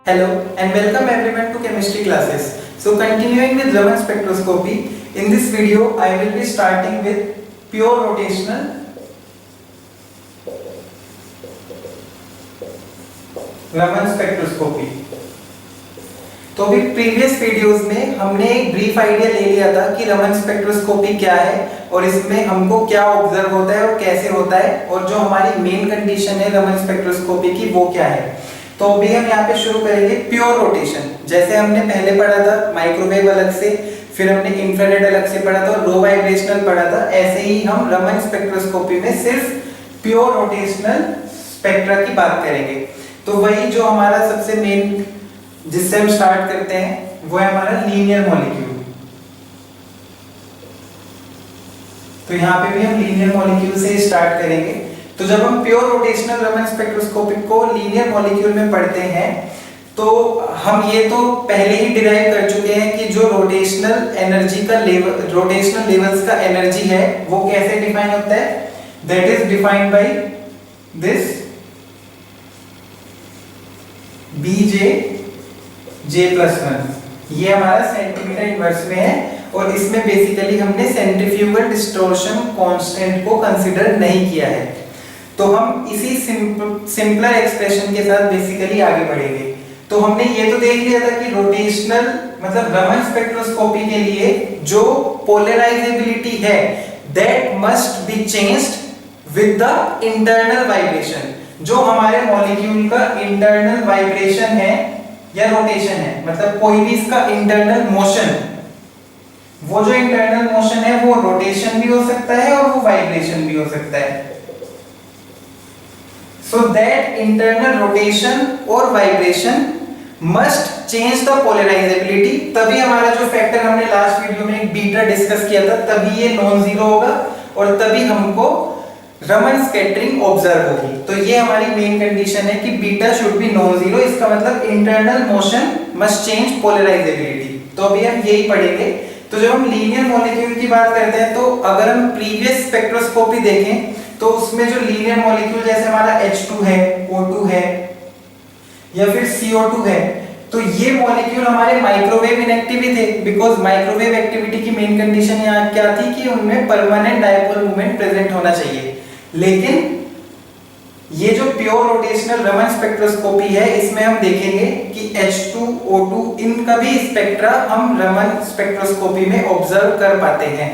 Hello and welcome everyone to chemistry classes. So continuing with Raman spectroscopy, in this video I will be starting with pure rotational Raman spectroscopy. तो अभी previous videos में हमने एक brief idea ले लिया था कि Raman spectroscopy क्या है और इसमें हमको क्या ऑब्जर्व होता है और कैसे होता है, और जो हमारी मेन कंडीशन है रमन स्पेक्ट्रोस्कोपी की वो क्या है। तो अभी हम यहाँ पे शुरू करेंगे प्योर रोटेशन। जैसे हमने पहले पढ़ा था माइक्रोवेव अलग से, फिर हमने इंफ्रारेड अलग से पढ़ा था और लो वाइब्रेशनल पढ़ा था, ऐसे ही हम रमन स्पेक्ट्रोस्कोपी में सिर्फ प्योर रोटेशनल स्पेक्ट्रा की बात करेंगे। तो वही जो हमारा सबसे मेन जिससे हम स्टार्ट करते हैं वो है हमारा लीनियर मॉलिक्यूल। तो यहाँ पे भी हम लीनियर मॉलिक्यूल से स्टार्ट करेंगे। तो जब हम प्योर रोटेशनल रमन स्पेक्ट्रोस्कोपी को लीनियर मॉलिक्यूल में पढ़ते हैं तो हम ये तो पहले ही डिराइव कर चुके हैं कि जो रोटेशनल एनर्जी का लेवल, रोटेशनल लेवल्स का एनर्जी है वो कैसे डिफाइन होता है। That is defined by this BJ J+1। ये हमारा सेंटीमीटर इनवर्स में है और इसमें बेसिकली हमने सेंट्रीफ्यूगल डिस्टॉर्शन कांस्टेंट को कंसीडर नहीं किया है। तो हम इसी सिंपलर एक्सप्रेशन के साथ बेसिकली आगे बढ़ेंगे। तो हमने ये तो देख लिया था कि रोटेशनल मतलब रमन स्पेक्ट्रोस्कोपी के लिए जो पोलराइजेबिलिटी है that must be changed with the internal vibration. जो हमारे मॉलिक्यूल का इंटरनल वाइब्रेशन है या रोटेशन है, मतलब कोई भी इसका इंटरनल मोशन, वो जो इंटरनल मोशन है वो रोटेशन भी हो सकता है और वो वाइब्रेशन भी हो सकता है। सो दैट इंटरनल रोटेशन और vibration must change the polarisability. तभी हमारा जो फैक्टर हमने लास्ट वीडियो में एक बीटा डिस्कस किया था, तभी ये नॉन जीरो होगा और तभी हमको रमन स्कैटरिंग ऑब्जर्व होगी। तो ये हमारी मेन कंडीशन है कि beta should be non zero. इसका मतलब internal motion must change polarisability. तो अभी हम यही पढ़ेंगे। तो जब हम लीनियर मॉलिक्यूल की बात करते हैं तो अगर हम प्रीवियस स्पेक्ट्रोस्कोपी देखें तो उसमें जो लीनियर मॉलिक्यूल जैसे हमारा H2 है, O2 है या फिर CO2 है, तो ये मॉलिक्यूल हमारे माइक्रोवेव इनएक्टिव थे। बिकॉज माइक्रोवेव एक्टिविटी की मेन कंडीशन यहाँ क्या थी कि उनमें परमानेंट डायपोल मूवमेंट प्रेजेंट होना चाहिए। लेकिन ये जो प्योर रोटेशनल रमन स्पेक्ट्रोस्कोपी है इसमें हम देखेंगे कि H2, O2 इनका भी स्पेक्ट्रा हम रमन स्पेक्ट्रोस्कोपी में ऑब्जर्व कर पाते हैं।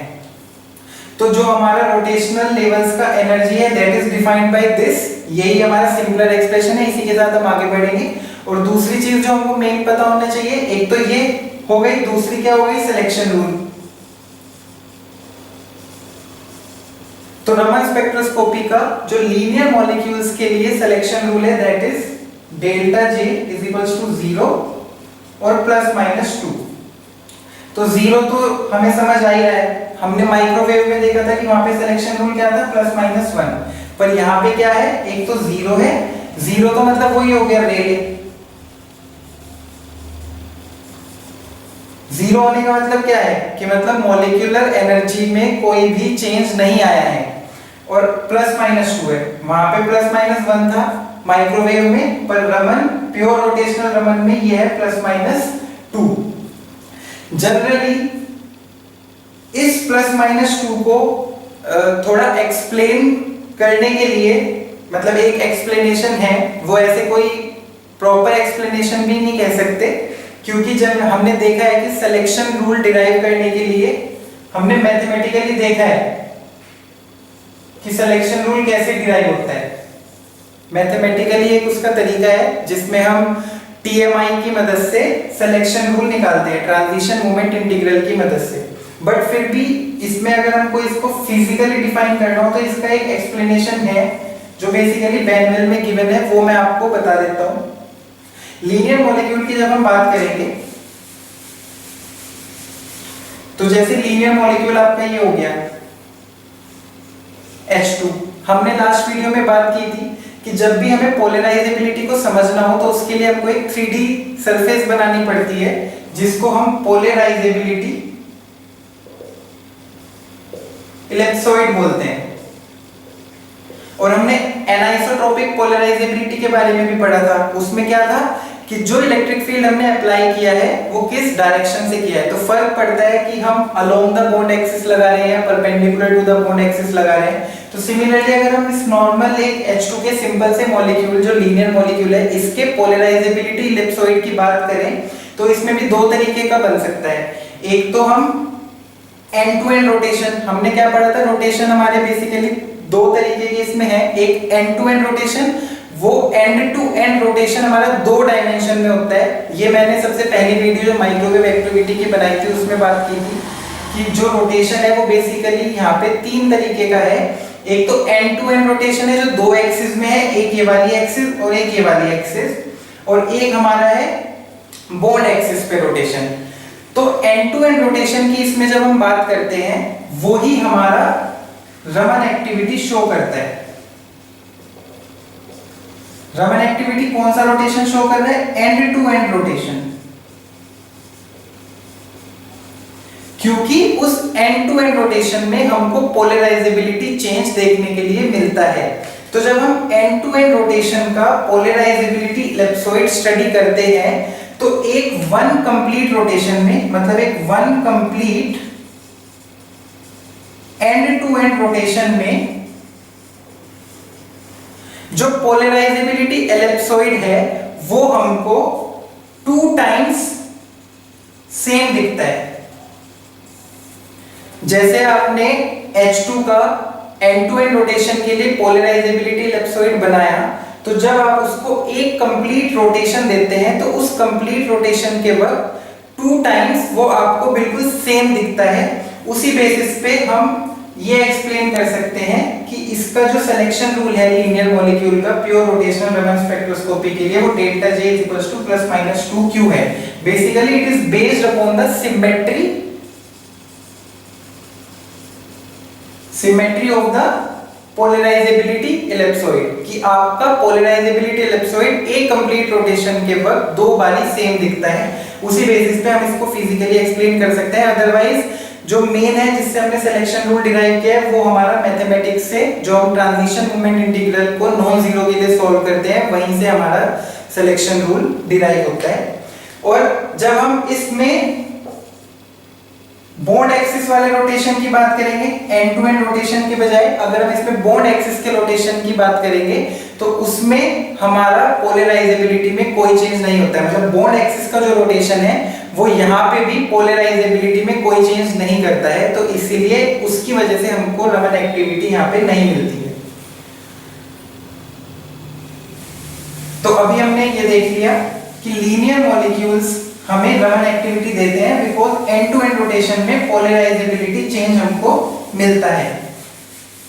तो जो हमारा रोटेशनल लेवल्स का एनर्जी है that is defined by this. यही हमारा सिंपलर एक्सप्रेशन है, इसी के साथ हम आगे बढ़ेंगे। और दूसरी चीज जो हमको मेन पता होना चाहिए, एक तो ये हो गई, दूसरी क्या हो गई, सिलेक्शन रूल। तो रमन स्पेक्ट्रोस्कोपी का जो लीनियर मॉलिक्यूल्स के लिए सिलेक्शन रूल है that is delta J is equals to 0 और +-2। तो 0 तो हमें समझ आ ही रहा है, हमने माइक्रोवेव में देखा था कि वहां पे सिलेक्शन रूल क्या था, +-1। पर यहाँ पे क्या है, एक तो 0 है, 0 तो मतलब वही हो गया रेले। 0 होने का मतलब क्या है कि मतलब मॉलिक्यूलर एनर्जी में कोई भी चेंज नहीं आया है। और +-2 है, वहां पे +-1 था माइक्रोवेव में, पर रमन प्योर रोटेशनल रमन में ये है +-2। जनरली इस +-2 को थोड़ा एक्सप्लेन करने के लिए, मतलब एक एक्सप्लेनेशन है, वो ऐसे कोई प्रॉपर एक्सप्लेनेशन भी नहीं कह सकते, क्योंकि जब हमने देखा है कि सिलेक्शन रूल डिराइव करने के लिए हमने मैथमेटिकली देखा है कि सिलेक्शन रूल कैसे डिराइव होता है। मैथमेटिकली एक उसका तरीका है जिसमें हम TMI की मदद से सिलेक्शन रूल निकालते हैं, ट्रांजिशन मोमेंट इंटीग्रल की मदद से। बट फिर भी इसमें अगर हमको इसको फिजिकली डिफाइन करना हो तो इसका एक एक्सप्लेनेशन है जो बेसिकली बैनवेल में गिवन है, वो मैं आपको बता देता हूं। लीनियर मॉलिक्यूल की जब हम बात करेंगे तो जैसे लीनियर मॉलिक्यूल आपका ये हो गया H2। हमने लास्ट वीडियो में बात की थी कि जब भी हमें पोलराइजेबिलिटी को समझना हो तो उसके लिए हमको एक 3D सरफेस बनानी पड़ती है जिसको हम पोलराइजेबिलिटी इलिप्सॉइड बोलते हैं। और हमने एनाइसोट्रोपिक पोलराइजेबिलिटी के बारे में भी पढ़ा था। उसमें क्या था कि जो इलेक्ट्रिक फील्ड हमने अप्लाई किया है वो किस डायरेक्शन से किया है। तो फर्क पड़ता है कि हम अलोंग द बॉन्ड एक्सिस लगा रहे हैं या perpendicular to the bond axis लगा रहे हैं। तो सिमिलरली अगर हम इस नॉर्मल एक H2 के सिंपल से मॉलिक्यूल जो लीनियर मॉलिक्यूल है इसके पोलराइजेबिलिटी इलिप्सॉइड की बात करें तो इसमें भी दो तरीके का बन सकता है। एक तो हम एंड टू एंड रोटेशन, हमने क्या पढ़ा था, रोटेशन हमारे बेसिकली दो तरीके के इसमें है। एक एंड टू एंड रोटेशन, वो एंड टू एंड रोटेशन हमारा दो डायमेंशन में होता है। ये मैंने सबसे पहली वीडियो जो माइक्रोवेव एक्टिविटी की बनाई थी उसमें बात की थी कि जो रोटेशन है वो बेसिकली यहाँ पे तीन तरीके का है। एक तो एंड टू एंड रोटेशन है जो दो एक्सिस में है, एक ये वाली एक्सिस और एक ये वाली एक्सिस, और एक हमारा है बॉन्ड एक्सिस पे रोटेशन। तो एंड टू एंड रोटेशन की इसमें जब हम बात करते हैं वो ही हमारा रमन एक्टिविटी शो करता है। रमन एक्टिविटी कौन सा रोटेशन शो कर रहा है, एंड टू एंड रोटेशन, क्योंकि उस एंड टू एंड रोटेशन में हमको पोलराइजेबिलिटी चेंज देखने के लिए मिलता है। तो जब हम एंड टू एंड रोटेशन का पोलराइजेबिलिटी इलिप्सॉइड स्टडी करते हैं तो एक वन कंप्लीट रोटेशन में, मतलब एक one complete end to end rotation में जो पोलराइजेबिलिटी इलिप्सॉइड है वो हमको 2 टाइम्स सेम दिखता है। जैसे आपने H2 का एंड टू एंड रोटेशन के लिए पोलराइजेबिलिटी इलिप्सॉइड बनाया, तो जब आप उसको एक कंप्लीट रोटेशन देते हैं तो उस कंप्लीट रोटेशन के वक्त 2 टाइम्स वो आपको बिल्कुल सेम दिखता है। उसी बेसिस पे हम ये एक्सप्लेन कर सकते हैं कि इसका जो सिलेक्शन रूल है लीनियर मॉलिक्यूल का प्योर रोटेशनल रमन स्पेक्ट्रोस्कोपी के लिए वो डेल्टा J ± 2q है। Basically it is based upon the symmetry of the polarisability ellipsoid, कि आपका पोलराइजेबिलिटी इलिप्सॉइड एक कंप्लीट रोटेशन के वक्त 2 बारी सेम दिखता है। उसी बेसिस पे हम इसको फिजिकली एक्सप्लेन कर सकते हैं। अदरवाइज जो मेन है जिससे हमने सिलेक्शन रूल डिराइव किया है वो हमारा मैथमेटिक्स से, जो हम ट्रांजिशन मोमेंट इंटीग्रल को नॉन जीरो के लिए सॉल्व करते हैं वहीं से हमारा सिलेक्शन रूल डिराइव होता है। और जब हम इसमें बॉन्ड एक्सिस वाले रोटेशन की बात करेंगे, एंड टू एंड रोटेशन के बजाय अगर हम इसमें बॉन्ड एक्सिस के रोटेशन की बात करेंगे तो उसमें हमारा पोलराइजेबिलिटी में कोई चेंज नहीं होता है। मतलब बॉन्ड एक्सिस का जो रोटेशन है वो यहाँ पे भी पोलराइजेबिलिटी में कोई चेंज नहीं करता है, तो इसीलिए उसकी वजह से हमको रमन एक्टिविटी यहाँ पे नहीं मिलती है। तो अभी हमने ये देख लिया कि लीनियर मॉलिक्यूल्स हमें रमन एक्टिविटी देते हैं because end to end rotation में पोलराइजेबिलिटी चेंज हमको मिलता है।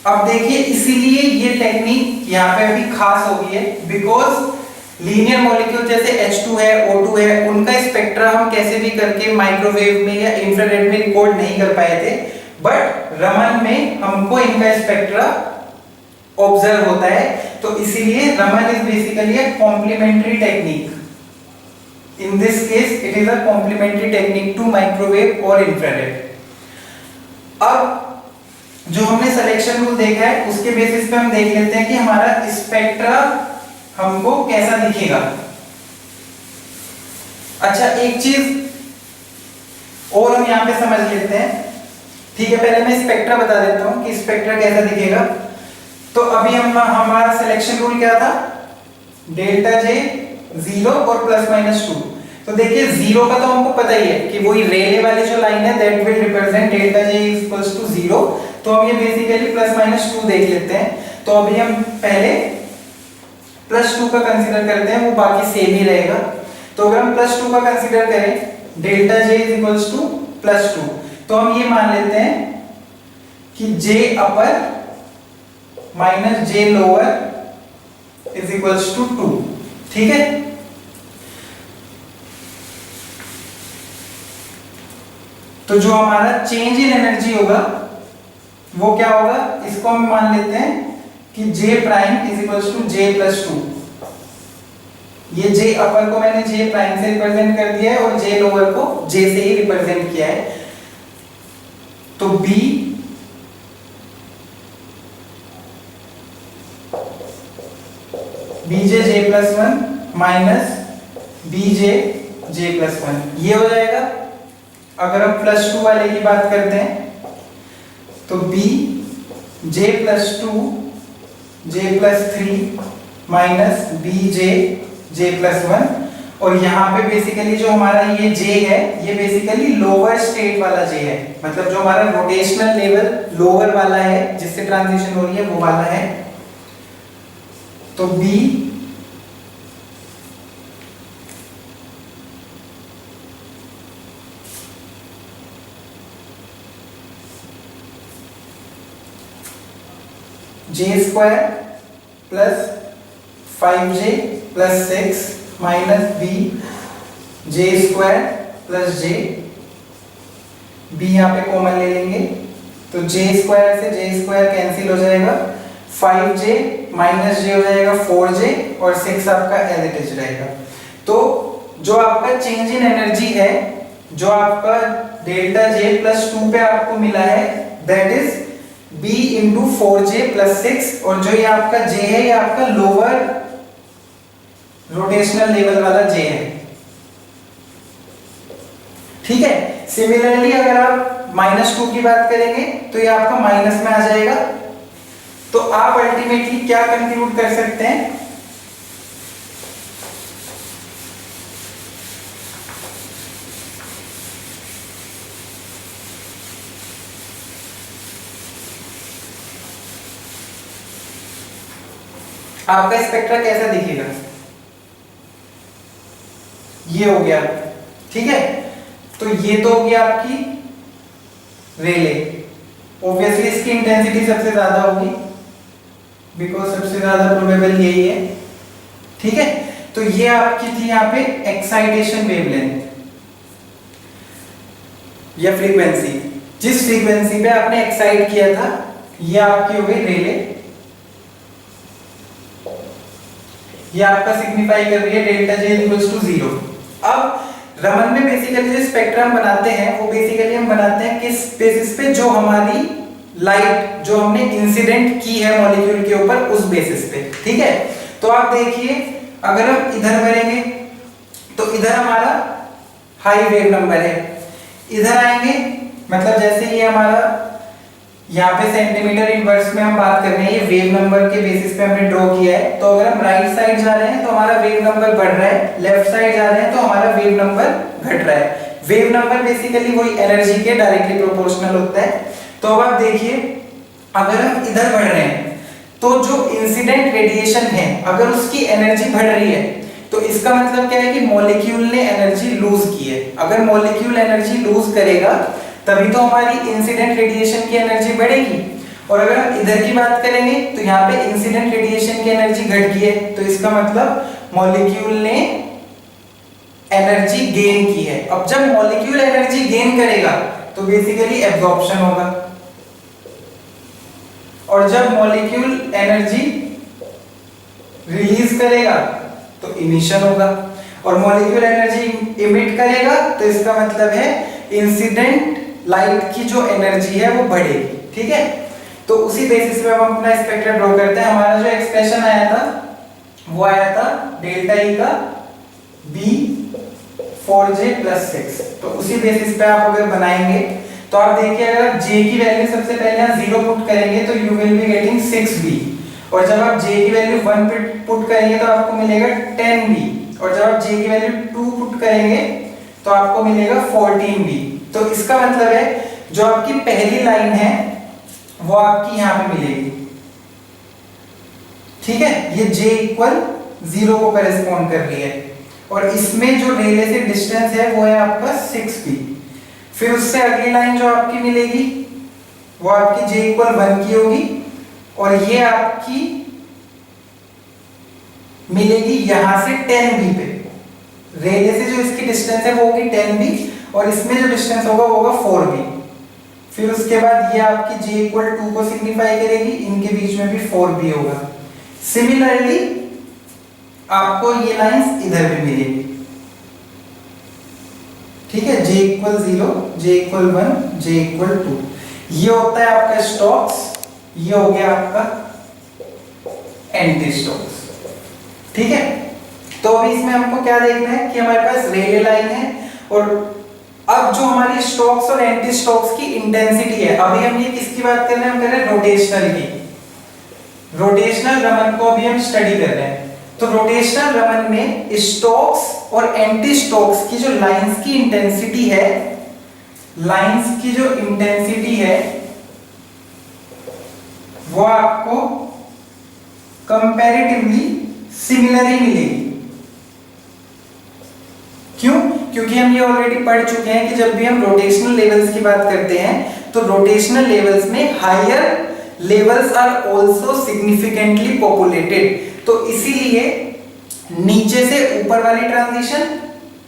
अब देखिए इसीलिए ये टेक्निक यहाँ पे अभी खास हो गई है बिकॉज लीनियर मॉलिक्यूल जैसे H2 है, O2 है, उनका स्पेक्ट्रा हम कैसे भी करके माइक्रोवेव में या इंफ्रारेड में रिकॉर्ड नहीं कर पाए थे, बट रमन में हमको इनका स्पेक्ट्रा ऑब्जर्व होता है। तो इसीलिए Raman is basically a complementary technique. In this case, it is a complementary technique to microwave or infrared. अब जो हमने सिलेक्शन रूल देखा है उसके बेसिस पे हम देख लेते हैं कि हमारा स्पेक्ट्रा हमको कैसा दिखेगा। अच्छा एक चीज और हम यहाँ पे समझ लेते हैं, ठीक है। पहले मैं स्पेक्ट्रा बता देता हूँ कि स्पेक्ट्रा कैसा दिखेगा। तो अभी हमारा सिलेक्शन रूल क्या था, डेल्टा J 0 और ±2। तो देखिए 0 का तो हमको पता ही है कि वही रेले वाली जो लाइन है that will represent delta J = 0। तो हम ये बेसिकली ±2 देख लेते हैं। तो अभी हम पहले +2 का कंसीडर करते हैं, वो बाकी सेम ही रहेगा। तो अगर हम +2 का कंसीडर करें डेल्टा J = +2, तो हम ये मान लेते हैं कि J अपर - J लोअर = 2, ठीक है। तो जो हमारा चेंज इन एनर्जी होगा वो क्या होगा, इसको हम मान लेते हैं कि J' = J + 2। ये J अपर को मैंने J' से रिप्रेजेंट कर दिया है और J लोअर को J से ही रिप्रेजेंट किया है। तो B Bj J + 1 - bj j+1 ये हो जाएगा। अगर हम +2 वाले की बात करते हैं तो b j+2 j+3 minus bj j+1, और यहाँ पे बेसिकली जो हमारा ये j है ये बेसिकली लोअर स्टेट वाला j है, मतलब जो हमारा रोटेशनल लेवल लोअर वाला है जिससे ट्रांजिशन हो रही है वो वाला है। तो b j² plus 5j plus 6 minus b j² plus j, b यहाँ पे कॉमन ले लेंगे तो j² से j² कैंसिल हो जाएगा, 5j माइनस j हो जाएगा 4j और 6 आपका एज इट इज रहेगा। तो जो आपका चेंज इन एनर्जी है, जो आपका डेल्टा j प्लस 2 पे आपको मिला है that is b into 4j plus 6, और जो ये आपका j है ये आपका लोअर रोटेशनल लेवल वाला j है। ठीक है, सिमिलरली अगर आप -2 की बात करेंगे तो ये आपका माइनस में आ जाएगा। तो आप अल्टीमेटली क्या कंक्लूड कर सकते हैं, आपका स्पेक्ट्रा कैसा दिखेगा, ये हो गया। ठीक है, तो ये तो हो गया आपकी रेले, ऑब्वियसली इसकी इंटेंसिटी सबसे ज्यादा होगी बिकॉज सबसे ज्यादा प्रोबेबल यही है। ठीक है, तो ये आपकी थी यहाँ पे एक्साइटेशन वेवलेंथ या फ्रीक्वेंसी, जिस फ्रीक्वेंसी पे आपने एक्साइट किया था ये आपकी हो गई रेले। ये आपका सिग्निफाई कर रही है डेल्टा j इक्वल्स टू 0। अब रमन में बेसिकली जो स्पेक्ट्रम बनाते हैं वो बेसिकली हम बनाते हैं किस बेसिस पे, जो हमारी लाइट जो हमने इंसिडेंट की है मॉलिक्यूल के ऊपर उस बेसिस पे। ठीक है, तो आप देखिए अगर हम इधर भरेंगे तो इधर हमारा हाई वेव नंबर है, इधर आएंगे मतलब जैसे ये हमारा यहाँ पे सेंटीमीटर इनवर्स में हम बात कर रहे हैं, ये वेव नंबर के बेसिस पे हमने ड्रॉ किया है। तो अगर हम राइट साइड जा रहे हैं तो हमारा वेव नंबर बढ़ रहा है, लेफ्ट साइड जा रहे हैं तो हमारा वेव नंबर घट रहा है। वेव नंबर बेसिकली वही एनर्जी के डायरेक्टली प्रोपोर्शनल होता है। तो अब आप देखिए अगर हम इधर बढ़ रहे हैं तो जो इंसिडेंट रेडिएशन है अगर उसकी एनर्जी बढ़ रही है तो इसका मतलब क्या है कि मॉलिक्यूल ने एनर्जी लूज की है। अगर मॉलिक्यूल एनर्जी लूज करेगा तभी तो हमारी इंसिडेंट रेडिएशन की एनर्जी बढ़ेगी। और अगर हम इधर की बात करेंगे तो यहाँ पे इंसिडेंट रेडिएशन की एनर्जी घट गई है, तो इसका मतलब मॉलिक्यूल ने एनर्जी गेन की है। अब जब मॉलिक्यूल एनर्जी गेन करेगा तो बेसिकली एब्जॉर्प्शन होगा, और जब मॉलिक्यूल एनर्जी रिलीज करेगा तो इमिशन होगा, और मॉलिक्यूल एनर्जी इमिट करेगा तो इसका मतलब है इंसिडेंट लाइट की जो एनर्जी है वो बढ़ेगी। ठीक है, तो उसी बेसिस पे हम अपना स्पेक्ट्रा ड्रॉ करते हैं। हमारा जो एक्सप्रेशन आया था वो आया था डेल्टा ई का b 4j प्लस 6। तो उसी बेसिस पे आप अगर बनाएंगे तो आप देखिए अगर आप j की वैल्यू सबसे पहले यहाँ 0 पुट करेंगे तो you will be getting 6b, और जब आप j की वैल्यू 1 पुट करेंगे तो आपको मिलेगा 10b, और जब आप j की वैल्यू 2 पुट करेंगे तो आपको मिलेगा 14b। तो इसका मतलब है जो आपकी पहली लाइन है वो आपकी यहाँ पे मिलेगी। ठीक है, ये j इक्वल 0 को करेस्पॉन्ड कर रही है, और इसमें जो रेले से डिस्टेंस है वो है आपका 6b। फिर उससे अगली लाइन जो आपकी मिलेगी वो आपकी j इक्वल 1 की होगी, और ये आपकी मिलेगी यहां से 10b पे। रेले से जो इसकी डिस्टेंस है वो होगी 10b, और इसमें जो डिस्टेंस होगा वो होगा 4b। फिर उसके बाद ये आपकी j इक्वल 2 को सिग्निफाई करेगी, इनके बीच में भी 4b होगा। सिमिलरली आपको ये लाइंस इधर भी मिलेगी। ठीक है, j equal 0, j equal 1, j equal 2, ये होता है आपका स्टोक्स, ये हो गया आपका एंटी स्टोक्स। ठीक है, तो अभी इसमें हमको क्या देखना है कि हमारे पास रेले लाइन है और अब जो हमारी स्ट्रोक्स और एंटी स्ट्रोक्स की इंटेंसिटी है, अभी हम ये किसकी बात कर रहे हैं, हम कर रहे हैं रोटेशनल की। रोटेशनल रमन को अभी हम स्टडी कर रहे हैं। तो रोटेशनल रमन में स्ट्रोक्स और एंटी स्ट्रोक्स की जो लाइंस की इंटेंसिटी है, लाइंस की जो इंटेंसिटी है वो आपको कंपैरेटिवली सिमिलर ही मिलेगी। क्यों? क्योंकि हम ये ऑलरेडी पढ़ चुके हैं कि जब भी हम रोटेशनल लेवल्स की बात करते हैं तो रोटेशनल लेवल्स में higher levels are also significantly populated. तो इसीलिए नीचे से ऊपर वाली ट्रांजिशन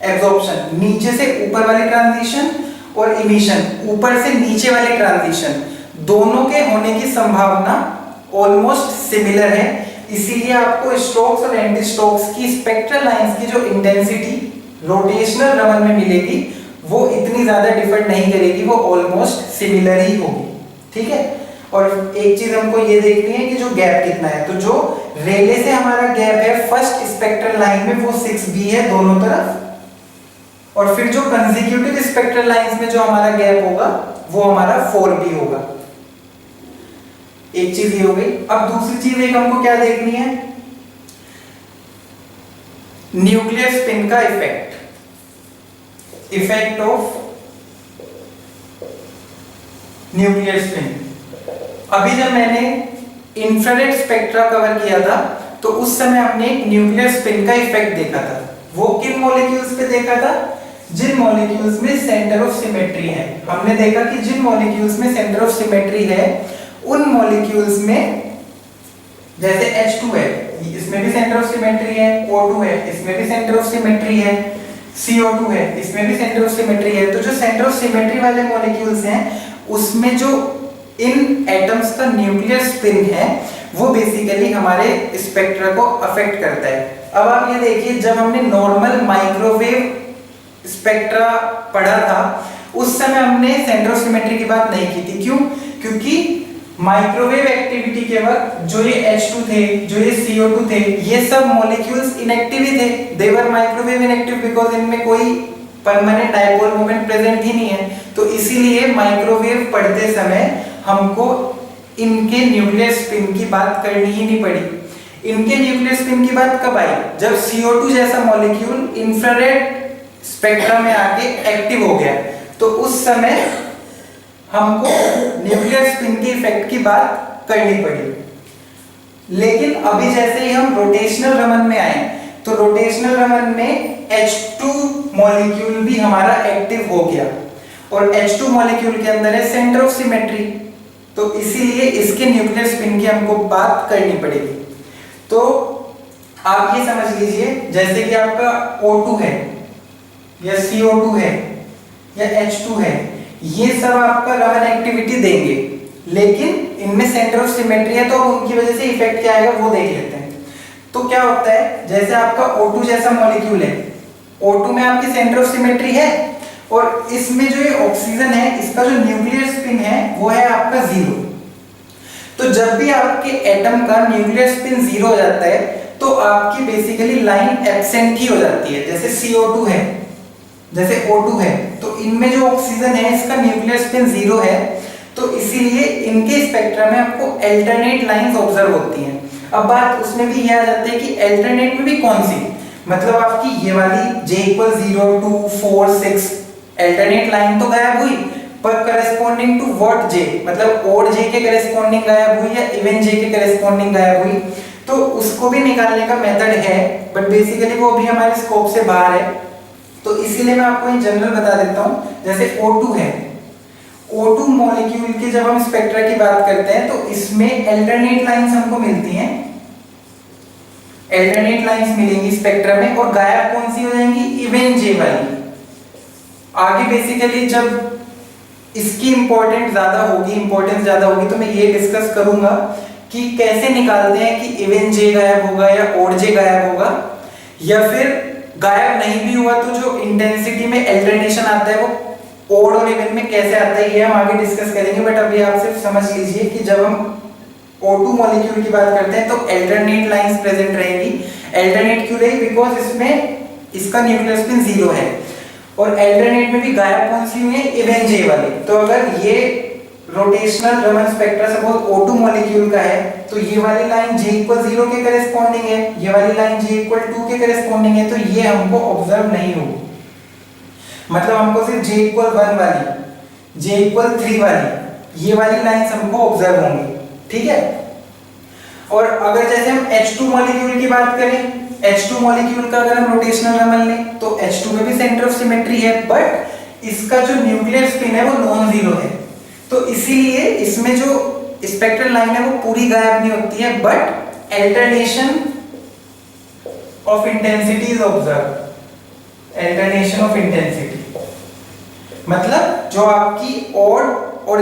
एब्जॉर्प्शन, नीचे से ऊपर वाली ट्रांजिशन और इमिशन, ऊपर से नीचे वाली ट्रांजिशन, दोनों के होने की संभावना ऑलमोस्ट सिमिलर है। इसीलिए आपको स्ट्रोक्स और एंटी स्ट्रोक्स की स्पेक्ट्रल लाइंस की जो इंटेंसिटी रोटेशनल रमन में मिलेगी वो इतनी ज्यादा डिफर नहीं करेगी, वो ऑलमोस्ट सिमिलर ही होगी। ठीक है। और एक चीज हमको ये देखनी है कि जो गैप कितना है। तो जो रेले से हमारा गैप है फर्स्ट स्पेक्ट्रल लाइन में वो 6b है दोनों तरफ, और फिर जो कंसेक्यूटिव स्पेक्ट्रल लाइंस में जो हमारा गैप होगा वो हमारा 4b होगा। एक चीज ये हो गई। अब दूसरी चीज एक हमको क्या देखनी है, न्यूक्लियर स्पिन का effect, effect of nuclear spin. अभी जब मैंने इंफ्रारेड स्पेक्ट्रा कवर किया था तो उस समय हमने एक न्यूक्लियर स्पिन का इफेक्ट देखा था। वो किन मॉलिक्यूल्स पे देखा था, जिन मॉलिक्यूल्स में सेंटर ऑफ सिमेट्री है। हमने देखा कि जिन मॉलिक्यूल्स में सेंटर ऑफ सिमेट्री है उन मॉलिक्यूल्स में, जैसे H2 है इसमें भी सेंटर ऑफ सिमेट्री है, O2 है इसमें भी सेंटर ऑफ सिमेट्री है, CO2 है इसमें भी सेंटर ऑफ सिमेट्री है। तो जो सेंटर ऑफ सिमेट्री वाले मॉलिक्यूल्स हैं उसमें जो इन एटम्स का न्यूक्लियर स्पिन है वो बेसिकली हमारे स्पेक्ट्रा को अफेक्ट करता है। अब आप ये देखिए, जब हमने नॉर्मल माइक्रोवेव स्पेक्ट्रा पढ़ा था उस समय हमने सेंटर ऑफ सिमेट्री की बात नहीं की थी। क्यों? क्योंकि माइक्रोवेव एक्टिविटी के वक्त जो ये H2 थे, जो ये CO2 थे, ये सब मॉलिक्यूल्स इनएक्टिव ही थे। दे वर माइक्रोवेव इनएक्टिव बिकॉज़ इनमें कोई परमानेंट डायपोल मोमेंट प्रेजेंट ही नहीं है। तो इसीलिए माइक्रोवेव पढ़ते समय हमको इनके न्यूक्लियर स्पिन की बात करनी ही नहीं पड़ी। इनके न्यूक्लियर स्पिन की बात कब आई, जब CO2 जैसा मॉलिक्यूल इंफ्रारेड स्पेक्ट्रम में आके एक्टिव हो गया, तो उस समय हमको न्यूक्लियर स्पिन के इफेक्ट की बात करनी पड़ी। लेकिन अभी जैसे ही हम रोटेशनल रमन में आए तो रोटेशनल रमन में H2 मॉलिक्यूल भी हमारा एक्टिव हो गया, और H2 मॉलिक्यूल के अंदर है सेंटर ऑफ सिमेट्री, तो इसीलिए इसके न्यूक्लियर स्पिन की हमको बात करनी पड़ेगी। तो आप ये समझ लीजिए, जैसे कि आपका O2 है या CO2 है या H2 है, ये सब आपका रमन एक्टिविटी देंगे, लेकिन इनमें सेंटर ऑफ सिमेट्री है तो उनकी वजह से इफेक्ट क्या आएगा वो देख लेते हैं। तो क्या होता है, जैसे आपका O2 जैसा मॉलिक्यूल है, O2 में आपकी सेंटर ऑफ सिमेट्री है और इसमें जो ये ऑक्सीजन है इसका जो न्यूक्लियर स्पिन है वो है आपका 0। तो जब भी आपके एटम का न्यूक्लियर स्पिन 0 हो जाता है तो आपकी बेसिकली लाइन एब्सेंट ही हो जाती है। जैसे CO2 है, जैसे O2 है, तो इनमें जो ऑक्सीजन है इसका न्यूक्लियर स्पिन 0 है, तो इसीलिए इनके स्पेक्ट्रम में आपको अल्टरनेट लाइंस ऑब्जर्व होती हैं। अब बात उसमें भी ये आ जाती है कि अल्टरनेट में भी कौन सी, मतलब आपकी ये वाली J = 0, 2, 4, 6 अल्टरनेट लाइन तो गायब हुई, पर करस्पॉन्डिंग टू व्हाट J, मतलब ओड J के करस्पॉन्डिंग गायब हुई या इवन J के करस्पॉन्डिंग गायब हुई, तो उसको भी निकालने का मेथड है, बट बेसिकली वो भी हमारे स्कोप से बाहर है। तो इसीलिए मैं आपको इन जनरल बता देता हूं। जैसे O2 है, O2 मॉलिक्यूल की जब हम स्पेक्ट्रा की बात करते हैं तो इसमें अल्टरनेट लाइंस हमको मिलती हैं, अल्टरनेट लाइंस मिलेंगी स्पेक्ट्रा में, और गायब कौन सी हो जाएंगी, इवन J वाली। आगे बेसिकली जब इसकी इंपॉर्टेंस ज्यादा होगी तो मैं ये डिस्कस करूंगा कि कैसे निकालते हैं कि इवन J गायब होगा या ओड J गायब होगा, या फिर गायब नहीं भी हुआ तो जो इंटेंसिटी में अल्टरनेशन आता है वो ओड और इवन में कैसे आता है, ये हम आगे डिस्कस करेंगे। बट अभी आप सिर्फ समझ लीजिए कि जब हम O2 मॉलिक्यूल की बात करते हैं तो अल्टरनेट लाइंस प्रेजेंट रहेंगी। अल्टरनेट क्यों रही? बिकॉज इसमें इसका न्यूक्लियर स्पिन 0 है और अल्टरनेट में भी गायब कौन सी हुई है? इवन J वाली। तो अगर ये rotational Raman spectra suppose O2 molecule का है तो ये वाली लाइन J इक्वल 0 के करेस्पॉन्डिंग है, ये वाली लाइन J इक्वल 2 के करेस्पॉन्डिंग है, तो ये हमको ऑब्जर्व नहीं होगी। मतलब हमको सिर्फ J इक्वल 1 वाली, J इक्वल 3 वाली, ये वाली लाइंस हमको ऑब्जर्व होंगी, ठीक है। और अगर जैसे हम H2 मॉलिक्यूल की बात करें, H2 मॉलिक्यूल का अगर हम रोटेशनल रमन लें तो H2 में भी सेंटर ऑफ सिमेट्री है, बट इसका जो न्यूक्लियर स्पिन है वो नॉन जीरो है, तो इसीलिए इसमें जो स्पेक्ट्रल लाइन है वो पूरी गायब नहीं होती है, but alternation of intensity is observe. Alternation of intensity मतलब जो आपकी ऑड और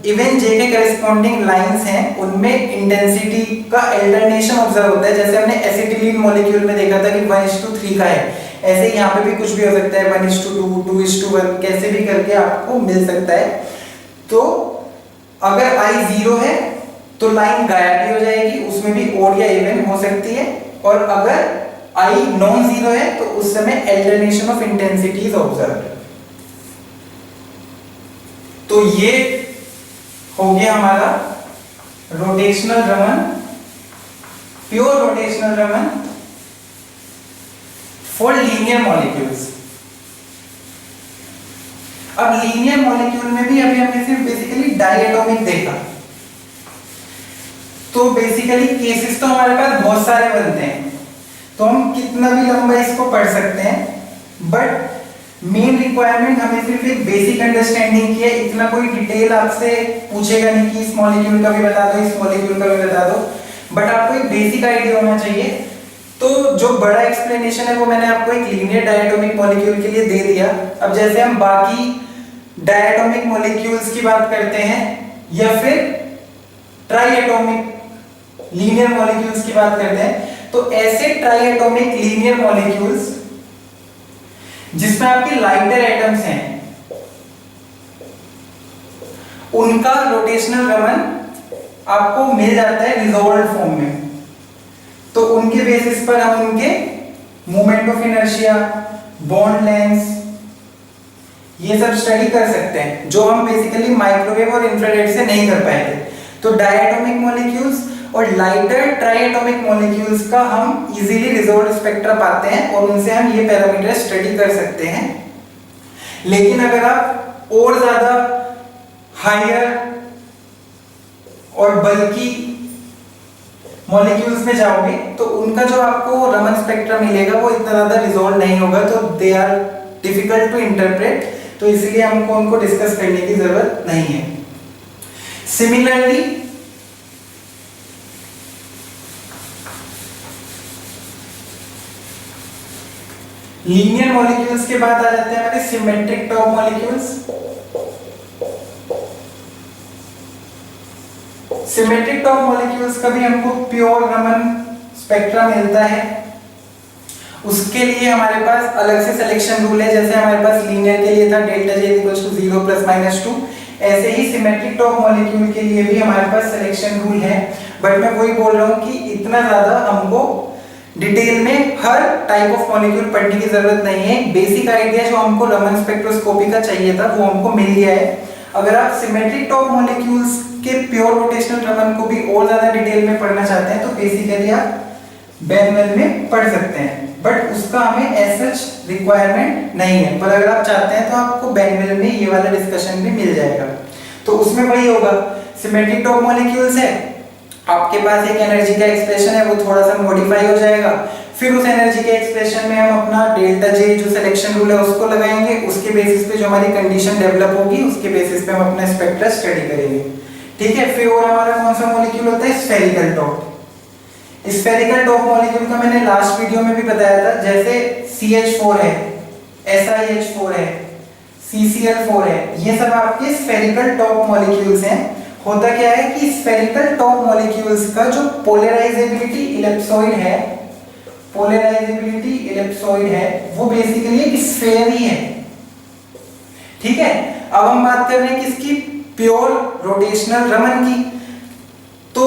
इवन J के करेस्पॉन्डिंग लाइंस हैं उनमें इंटेंसिटी का अल्टरनेशन ऑब्जर्व होता है। जैसे हमने एसिटिलीन मॉलिक्यूल में देखा था कि 1:3 का है, ऐसे ही यहाँ पे भी कुछ भी हो सकता है, 1:2, 2:1, कैसे भी करके आपको मिल सकता है। तो अगर I 0 है तो लाइन गायब भी हो जाएगी, उसमें भी ऑड या इवन हो सकती है, और अगर I नॉन जीरो है तो उस समय alternation of intensity is observed. तो ये हो गया हमारा rotational Raman, pure rotational Raman for linear molecules. अब लीनियर मॉलिक्यूल में भी अभी हमने सिर्फ बेसिकली डायटोमिक देखा, तो बेसिकली केसेस तो हमारे पास बहुत सारे बनते हैं, तो हम कितना भी लंबा इसको पढ़ सकते हैं, बट मेन रिक्वायरमेंट हमें सिर्फ एक बेसिक अंडरस्टैंडिंग की है। इतना कोई डिटेल आपसे पूछेगा नहीं कि इस मॉलिक्यूल का भी बता दो, इस मॉलिक्यूल का भी बता दो, बट आपको एक बेसिक आइडिया होना चाहिए। तो जो बड़ा एक्सप्लेनेशन है वो मैंने आपको एक लीनियर डायटोमिक मॉलिक्यूल के लिए दे दिया। अब जैसे हम बाकी डायटोमिक मॉलिक्यूल्स की बात करते हैं या फिर ट्राइएटोमिक लीनियर मॉलिक्यूल्स की बात करते हैं, तो ऐसे ट्राइएटोमिक लीनियर मॉलिक्यूल्स जिसमें आपके लाइटर एटम्स हैं, उनका रोटेशनल रमन आपको मिल जाता है रिजॉल्व्ड फॉर्म में। तो उनके बेसिस पर हम उनके moment of inertia, bond length, ये सब स्टडी कर सकते हैं, जो हम बेसिकली माइक्रोवेव और इंफ्रारेड से नहीं कर पाएंगे। तो डायटोमिक मॉलिक्यूल्स और लाइटर ट्राइएटोमिक मॉलिक्यूल्स का हम इजीली रिजॉल्व्ड स्पेक्ट्रा पाते हैं और उनसे हम ये पैरामीटर स्टडी कर सकते हैं। लेकिन अगर आप और ज्यादा हायर और बल्कि मॉलिक्यूल्स में जाओगे तो उनका जो आपको रमन स्पेक्ट्रा मिलेगा वो इतना ज्यादा रिजॉल्व नहीं होगा, तो they are difficult to interpret, तो इसलिए हमको उनको डिस्कस करने की जरूरत नहीं है। सिमिलरली लीनियर मॉलिक्यूल्स के बाद आ जाते हैं हमारे symmetric top molecules. Symmetric top molecules का भी हमको प्योर रमन स्पेक्ट्रा मिलता है। उसके लिए हमारे पास अलग से सिलेक्शन रूल है, जैसे हमारे पास लीनियर के लिए था डेल्टा J = 0 ± 2, ऐसे ही सिमेट्रिक टॉप मॉलिक्यूल के लिए भी हमारे पास सिलेक्शन रूल है। बट मैं वही बोल रहा हूँ कि इतना ज्यादा हमको डिटेल में हर टाइप ऑफ मॉलिक्यूल पढ़ने की जरूरत नहीं है। बेसिक आइडिया जो हमको रमन स्पेक्ट्रोस्कोपी का चाहिए था वो हमको मिल गया है। अगर आप सिमेट्रिक टॉप मॉलिक्यूल्स के प्योर रोटेशनल रमन को भी और ज्यादा डिटेल में पढ़ना चाहते हैं तो बेसिकली आप बेनवेल में पढ़ सकते हैं, बट उसका हमें एज सच रिक्वायरमेंट नहीं है। पर अगर आप चाहते हैं तो आपको बेनवेल में ये वाला डिस्कशन भी मिल जाएगा। तो उसमें वही होगा, सिमेट्रिक टॉप मॉलिक्यूल्स है, आपके पास एक एनर्जी का एक्सप्रेशन है, वो थोड़ा सा मॉडिफाई हो जाएगा, फिर उस एनर्जी के एक्सप्रेशन में हम अपना डेल्टा J जो सिलेक्शन रूल है उसको लगाएंगे, उसके बेसिस पे जो हमारी कंडीशन डेवलप होगी उसके बेसिस पे हम अपना स्पेक्ट्रा स्टडी करेंगे, ठीक है। फिर और हमारा कौन सा मॉलिक्यूल होता है? Spherical top. Spherical top molecule का मैंने लास्ट वीडियो में भी बताया था, जैसे CH4 है, SiH4 है, CCl4 है, ये सब आपके स्फेरिकल टॉप मॉलिक्यूल्स हैं। होता क्या है कि स्फेरिकल टॉप मॉलिक्यूल्स का जो पोलराइजेबिलिटी इलिप्सॉइड है, वो बेसिकली एक स्फेयर ही है, ठीक है। अब हम बात कर रहे हैं किसकी? प्योर रोटेशनल रमन की। तो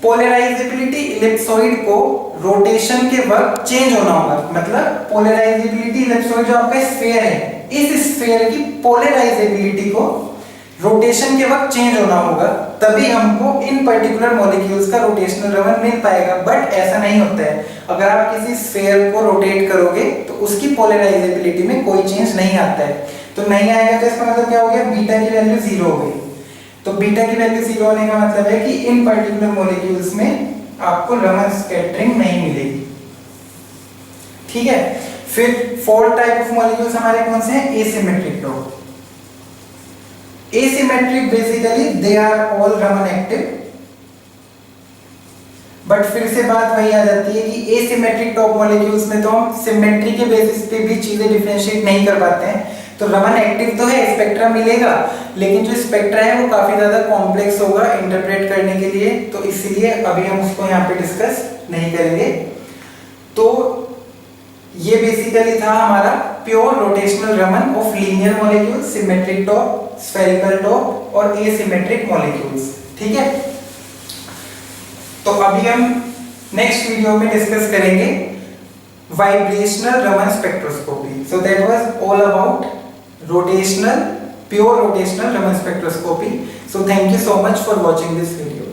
पोलराइजेबिलिटी इलिप्सॉइड को रोटेशन के वक्त चेंज होना होगा, मतलब पोलराइजेबिलिटी इलिप्सॉइड जो आपका स्फीयर है, इस स्फीयर की पोलराइजेबिलिटी को रोटेशन के वक्त चेंज होना होगा, तभी हमको इन पर्टिकुलर मॉलिक्यूल्स का रोटेशनल रमन मिल पाएगा। बट ऐसा नहीं होता है, अगर आप किसी स्फीयर को रोटेट करोगे तो उसकी पोलराइजेबिलिटी में कोई चेंज नहीं आता है। तो नहीं आएगा तो इसका मतलब क्या हो गया, बीटा की वैल्यू 0 हो गई। तो बीटा की वैल्यू 0 होने का मतलब है कि इन पर्टिकुलर मॉलिक्यूल्स में आपको रमन स्कैटरिंग नहीं मिलेगी। ठीक है, फिर फोर्थ टाइप ऑफ मॉलिक्यूल्स हमारे कौन से हैं, asymmetric dot. Asymmetric basically they are all Raman active, but फिर से बात वही आ जाती है कि एसिमेट्रिक टॉप मॉलिक्यूल्स में तो हम सिमेट्री के बेसिस पे भी चीजें डिफरेंशिएट नहीं कर पाते हैं। तो रमन एक्टिव तो है, स्पेक्ट्रा मिलेगा, लेकिन जो स्पेक्ट्रा है वो काफी ज्यादा कॉम्प्लेक्स होगा इंटरप्रेट करने के लिए, तो इसीलिए अभी हम उसको यहाँ पे डिस्कस नहीं करेंगे। तो ये बेसिकली था हमारा pure rotational Raman of linear molecule, symmetric top, spherical top और एसिमेट्रिक मॉलिक्यूल्स। ठीक है, तो अभी हम नेक्स्ट वीडियो में डिस्कस करेंगे vibrational Raman spectroscopy. So that was all about rotational, pure rotational Raman spectroscopy. So thank you so much for watching this video.